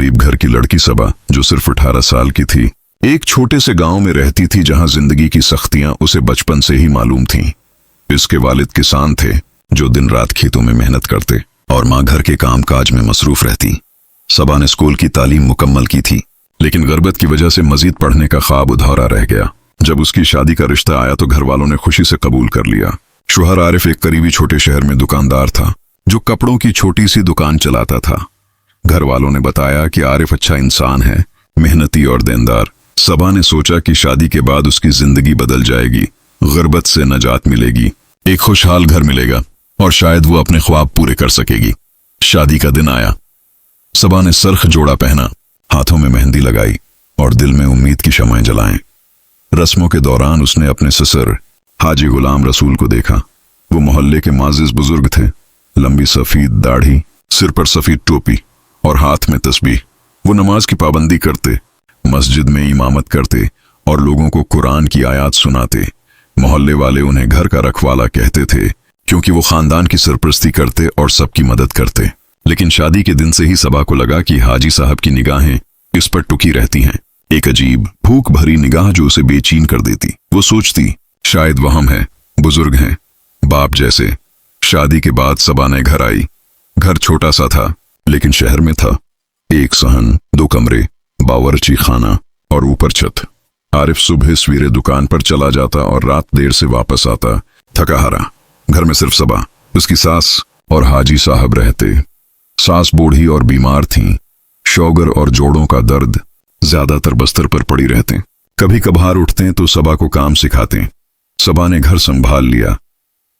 गरीब घर की लड़की सबा, जो सिर्फ 18 साल की थी, एक छोटे से गांव में रहती थी जहां जिंदगी की सख्तियां उसे बचपन से ही मालूम थीं। इसके वालिद किसान थे जो दिन रात खेतों में मेहनत करते और माँ घर के काम काज में मसरूफ रहती। सबा ने स्कूल की तालीम मुकम्मल की थी, लेकिन गुर्बत की वजह से मजीद पढ़ने का ख्वाब अधूरा रह गया। जब उसकी शादी का रिश्ता आया तो घर वालों ने खुशी से कबूल कर लिया। शोहर आरिफ एक करीबी छोटे शहर में दुकानदार था जो कपड़ों की छोटी सी दुकान चलाता था। घर वालों ने बताया कि आरिफ अच्छा इंसान है, मेहनती और देनदार। सबा ने सोचा कि शादी के बाद उसकी जिंदगी बदल जाएगी, गुर्बत से नजात मिलेगी, एक खुशहाल घर मिलेगा और शायद वो अपने ख्वाब पूरे कर सकेगी। शादी का दिन आया। सबा ने सरख जोड़ा पहना, हाथों में मेहंदी लगाई और दिल में उम्मीद की शमाएं जलाएं। रस्मों के दौरान उसने अपने ससुर हाजी गुलाम रसूल को देखा। वो मोहल्ले के माजिज बुजुर्ग थे, लंबी सफेद दाढ़ी, सिर पर सफेद टोपी और हाथ में तस्बीह। वो नमाज की पाबंदी करते, मस्जिद में इमामत करते और लोगों को कुरान की आयत सुनाते। मोहल्ले वाले उन्हें घर का रखवाला कहते थे क्योंकि वो खानदान की सरपरस्ती करते और सबकी मदद करते। लेकिन शादी के दिन से ही सबा को लगा कि हाजी साहब की निगाहें इस पर टुकी रहती हैं, एक अजीब भूख भरी निगाह जो उसे बेचैन कर देती। वो सोचती शायद वहम है, बुजुर्ग हैं, बाप जैसे। शादी के बाद सबा ने घर आई। घर छोटा सा था लेकिन शहर में था। एक सहन, 2 कमरे, बावर्ची खाना और ऊपर छत। आरिफ सुबह सवेरे दुकान पर चला जाता और रात देर से वापस आता, थका हारा। घर में सिर्फ सबा, उसकी सास और हाजी साहब रहते। सास बूढ़ी और बीमार थीं। शौगर और जोड़ों का दर्द, ज्यादातर बस्तर पर पड़ी रहते। कभी कभार उठते तो सबा को काम सिखाते। सबा ने घर संभाल लिया,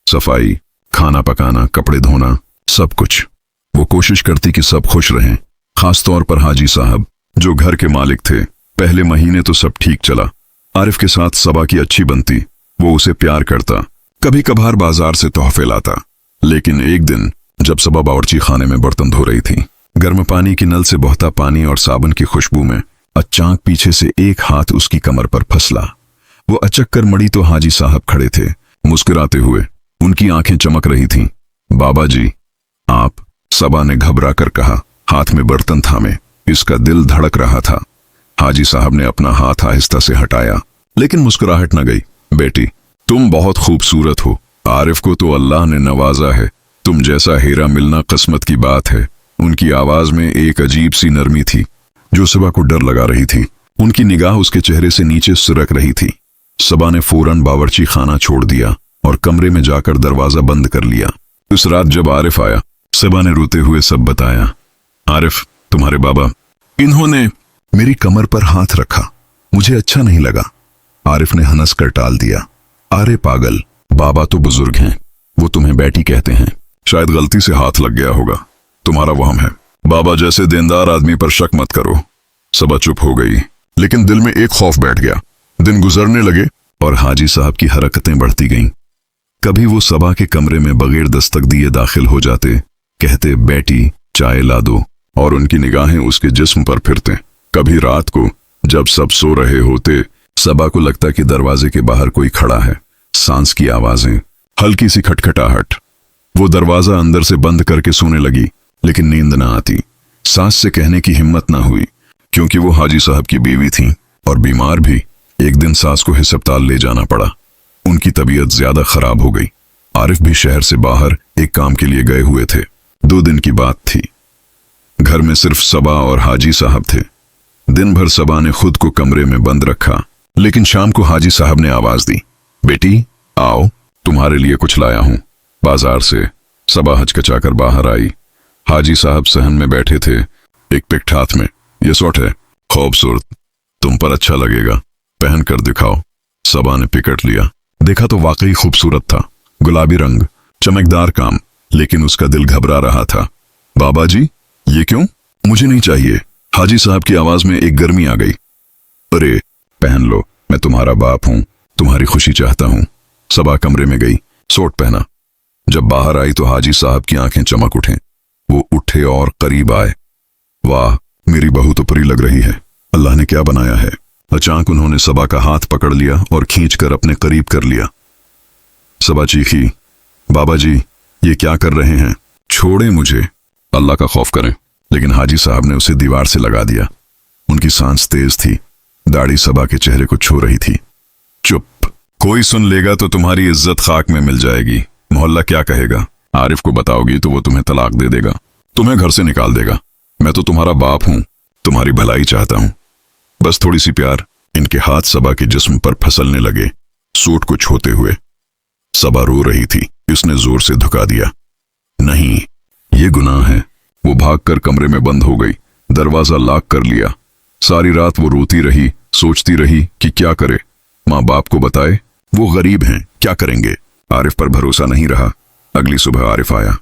सफाई, खाना पकाना, कपड़े धोना, सब कुछ। वो कोशिश करती कि सब खुश रहें, खासतौर पर हाजी साहब जो घर के मालिक थे। पहले महीने तो सब ठीक चला। आरिफ के साथ सबा की अच्छी बनती, वो उसे प्यार करता, कभी कभार बाजार से तोहफे लाता। लेकिन एक दिन जब सबा बावर्ची खाने में बर्तन धो रही थी, गर्म पानी की नल से बहता पानी और साबुन की खुशबू में अचानक पीछे से एक हाथ उसकी कमर पर फंसला। वो अचक कर मड़ी तो हाजी साहब खड़े थे, मुस्कुराते हुए। उनकी आंखें चमक रही थीं। बाबा जी, आप? सबा ने घबरा कर कहा, हाथ में बर्तन थामे। इसका दिल धड़क रहा था। हाजी साहब ने अपना हाथ आहिस्ता से हटाया, लेकिन मुस्कुराहट न गई। बेटी, तुम बहुत खूबसूरत हो। आरिफ को तो अल्लाह ने नवाजा है। तुम जैसा हीरा मिलना किस्मत की बात है। उनकी आवाज में एक अजीब सी नरमी थी जो सबा को डर लगा रही थी। उनकी निगाह उसके चेहरे से नीचे सिरक रही थी। सबा ने फौरन बावर्ची खाना छोड़ दिया और कमरे में जाकर दरवाजा बंद कर लिया। उस रात जब आरिफ आया, सबा ने रोते हुए सब बताया। आरिफ, तुम्हारे बाबा, इन्होंने मेरी कमर पर हाथ रखा, मुझे अच्छा नहीं लगा। आरिफ ने हंस कर टाल दिया। अरे पागल, बाबा तो बुजुर्ग हैं, वो तुम्हें बेटी कहते हैं। शायद गलती से हाथ लग गया होगा, तुम्हारा वहम है। बाबा जैसे देनदार आदमी पर शक मत करो। सबा चुप हो गई, लेकिन दिल में एक खौफ बैठ गया। दिन गुजरने लगे और हाजी साहब की हरकतें बढ़ती गईं। कभी वो सबा के कमरे में बगैर दस्तक दिए दाखिल हो जाते, कहते बेटी चाय ला दो, और उनकी निगाहें उसके जिस्म पर फिरते। कभी रात को जब सब सो रहे होते, सबा को लगता कि दरवाजे के बाहर कोई खड़ा है। सांस की आवाजें, हल्की सी खटखटाहट। वो दरवाजा अंदर से बंद करके सोने लगी, लेकिन नींद ना आती। सास से कहने की हिम्मत ना हुई क्योंकि वो हाजी साहब की बीवी थी और बीमार भी। एक दिन सास को हिस्पताल ले जाना पड़ा। उनकी तबीयत ज्यादा खराब हो गई। आरिफ भी शहर से बाहर एक काम के लिए गए हुए थे। 2 दिन की बात थी। घर में सिर्फ सबा और हाजी साहब थे। दिन भर सबा ने खुद को कमरे में बंद रखा, लेकिन शाम को हाजी साहब ने आवाज दी, बेटी आओ, तुम्हारे लिए कुछ लाया हूं बाजार से। सबा हचकचाकर बाहर आई। हाजी साहब सहन में बैठे थे, एक पिक्ट हाथ में। ये सूट है, खूबसूरत, तुम पर अच्छा लगेगा, पहन कर दिखाओ। सबा ने पिकट लिया। देखा तो वाकई खूबसूरत था, गुलाबी रंग, चमकदार काम, लेकिन उसका दिल घबरा रहा था। बाबा जी, ये क्यों? मुझे नहीं चाहिए। हाजी साहब की आवाज में एक गर्मी आ गई। अरे पहन लो, मैं तुम्हारा बाप हूं, तुम्हारी खुशी चाहता हूं। सबा कमरे में गई, सूट पहना। जब बाहर आई तो हाजी साहब की आंखें चमक उठें। वो उठे और करीब आए। वाह, मेरी बहू तो परी लग रही है, अल्लाह ने क्या बनाया है। अचानक उन्होंने सबा का हाथ पकड़ लिया और खींचकर अपने करीब कर लिया। सबा चीखी, बाबा जी ये क्या कर रहे हैं? छोड़े मुझे, अल्लाह का खौफ करें। लेकिन हाजी साहब ने उसे दीवार से लगा दिया। उनकी सांस तेज थी, दाढ़ी सबा के चेहरे को छू रही थी। चुप, कोई सुन लेगा तो तुम्हारी इज्जत खाक में मिल जाएगी। मोहल्ला क्या कहेगा? आरिफ को बताओगी तो वो तुम्हें तलाक दे देगा, तुम्हें घर से निकाल देगा। मैं तो तुम्हारा बाप हूं, तुम्हारी भलाई चाहता हूं, बस थोड़ी सी प्यार। इनके हाथ सबा के जिस्म पर फिसलने लगे, सूट को छूते हुए। सबा रो रही थी, इसने जोर से धुका दिया। नहीं, ये गुनाह है। वो भागकर कमरे में बंद हो गई, दरवाजा लॉक कर लिया। सारी रात वो रोती रही, सोचती रही कि क्या करे। माँ बाप को बताए, वो गरीब हैं, क्या करेंगे। आरिफ पर भरोसा नहीं रहा। अगली सुबह आरिफ आया।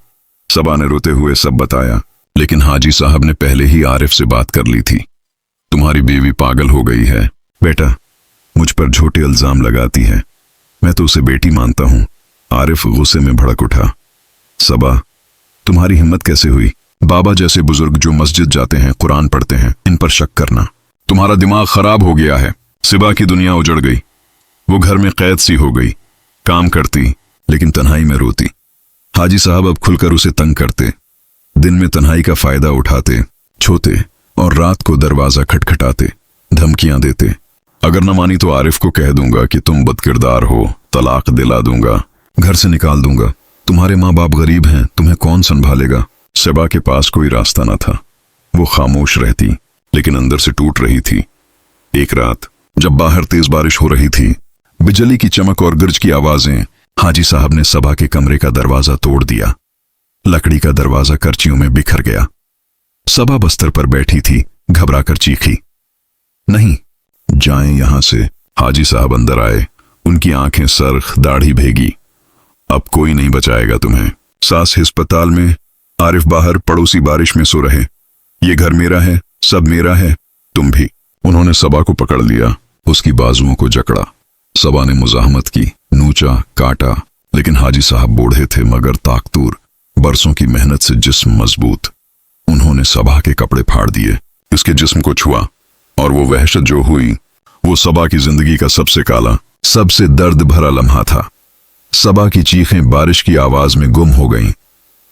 सबा ने रोते हुए सब बताया, लेकिन हाजी साहब ने पहले ही आरिफ से बात कर ली थी। तुम्हारी बीवी पागल हो गई है बेटा, मुझ पर झूठे इल्जाम लगाती है। मैं तो उसे बेटी मानता हूं। आरिफ गुस्से में भड़क उठा। सबा, तुम्हारी हिम्मत कैसे हुई? बाबा जैसे बुजुर्ग जो मस्जिद जाते हैं, कुरान पढ़ते हैं, इन पर शक करना। तुम्हारा दिमाग खराब हो गया है। सिबा की दुनिया उजड़ गई। वो घर में कैद सी हो गई, काम करती लेकिन तन्हाई में रोती। हाजी साहब अब खुलकर उसे तंग करते, दिन में तन्हाई का फायदा उठाते, छूते और रात को दरवाजा खटखटाते, धमकियां देते। अगर न मानी तो आरिफ को कह दूंगा कि तुम बदकिरदार हो, तलाक दिला दूंगा, घर से निकाल दूंगा। तुम्हारे माँ बाप गरीब हैं, तुम्हें कौन संभालेगा? सबा के पास कोई रास्ता न था। वो खामोश रहती, लेकिन अंदर से टूट रही थी। एक रात जब बाहर तेज बारिश हो रही थी, बिजली की चमक और गरज की आवाजें, हाजी साहब ने सबा के कमरे का दरवाजा तोड़ दिया। लकड़ी का दरवाजा करचियों में बिखर गया। सबा बस्तर पर बैठी थी, घबरा कर चीखी। नहीं, जाएं यहां से। हाजी साहब अंदर आए, उनकी आंखें सरख, दाढ़ी भीगी। अब कोई नहीं बचाएगा तुम्हें। सास अस्पताल में, आरिफ बाहर, पड़ोसी बारिश में सो रहे। ये घर मेरा है, सब मेरा है, तुम भी। उन्होंने सबा को पकड़ लिया, उसकी बाजुओं को जकड़ा। सबा ने मुजाहमत की, नूचा, काटा, लेकिन हाजी साहब बूढ़े थे मगर ताकतूर, बरसों की मेहनत से जिस्म मजबूत। उन्होंने सबा के कपड़े फाड़ दिए, इसके जिस्म को छुआ, और वो वहशत जो हुई, वो सबा की जिंदगी का सबसे काला, सबसे दर्द भरा लम्हा था। सबा की चीखें बारिश की आवाज में गुम हो गईं।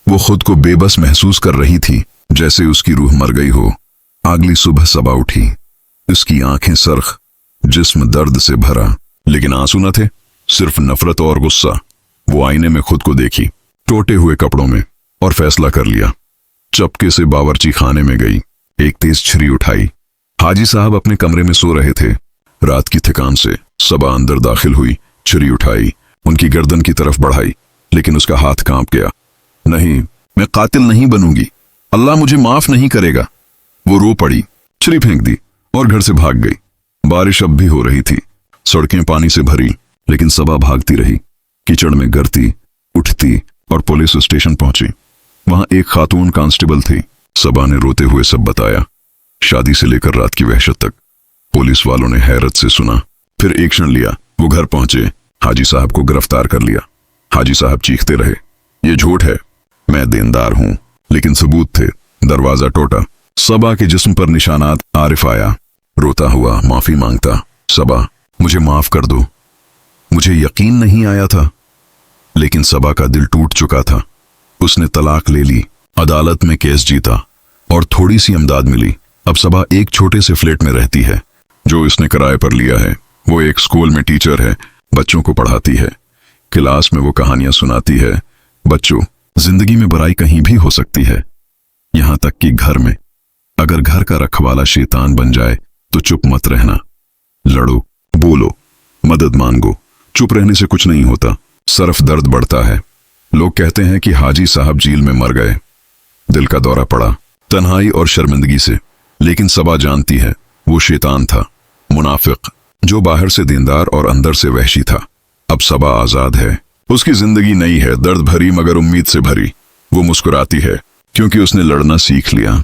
वो खुद को बेबस महसूस कर रही थी, जैसे उसकी रूह मर गई हो। अगली सुबह सबा उठी, उसकी आंखें सरख, जिस्म दर्द से भरा, लेकिन आंसू न थे, सिर्फ नफरत और गुस्सा। वो आईने में खुद को देखी, टूटे हुए कपड़ों में, और फैसला कर लिया। चपके से बावर्ची खाने में गई, एक तेज छुरी उठाई। हाजी साहब अपने कमरे में सो रहे थे। रात की थकान से सबा अंदर दाखिल हुई, छुरी उठाई, उनकी गर्दन की तरफ बढ़ाई, लेकिन उसका हाथ कांप गया। नहीं, मैं कातिल नहीं बनूंगी, अल्लाह मुझे माफ नहीं करेगा। वो रो पड़ी, छुरी फेंक दी और घर से भाग गई। बारिश अब भी हो रही थी, सड़कें पानी से भरी, लेकिन सबा भागती रही, कीचड़ में गिरती, उठती और पुलिस स्टेशन पहुंची। वहां एक खातून कांस्टेबल थी। सबा ने रोते हुए सब बताया, शादी से लेकर रात की वहशत तक। पुलिस वालों ने हैरत से सुना, फिर एक्शन लिया। वो घर पहुंचे, हाजी साहब को गिरफ्तार कर लिया। हाजी साहब चीखते रहे, ये झूठ है, मैं देनदार हूं, लेकिन सबूत थे। दरवाजा टूटा, सबा के जिस्म पर निशानात। आरिफ आया, रोता हुआ माफी मांगता। सबा, मुझे माफ कर दो, मुझे यकीन नहीं आया था। लेकिन सबा का दिल टूट चुका था। उसने तलाक ले ली, अदालत में केस जीता और थोड़ी सी इमदाद मिली। अब सबा एक छोटे से फ्लैट में रहती है, जो इसने किराए पर लिया है। वो एक स्कूल में टीचर है, बच्चों को पढ़ाती है। क्लास में वो कहानियां सुनाती है। बच्चों, जिंदगी में बुराई कहीं भी हो सकती है, यहां तक कि घर में। अगर घर का रखवाला शैतान बन जाए तो चुप मत रहना, लड़ो, बोलो, मदद मांगो। चुप रहने से कुछ नहीं होता, सिर्फ दर्द बढ़ता है। लोग कहते हैं कि हाजी साहब जेल में मर गए, दिल का दौरा पड़ा, तन्हाई और शर्मिंदगी से। लेकिन सबा जानती है, वो शैतान था, मुनाफिक, जो बाहर से दीनदार और अंदर से वहशी था। अब सबा आजाद है, उसकी जिंदगी नई है, दर्द भरी मगर उम्मीद से भरी। वो मुस्कुराती है क्योंकि उसने लड़ना सीख लिया।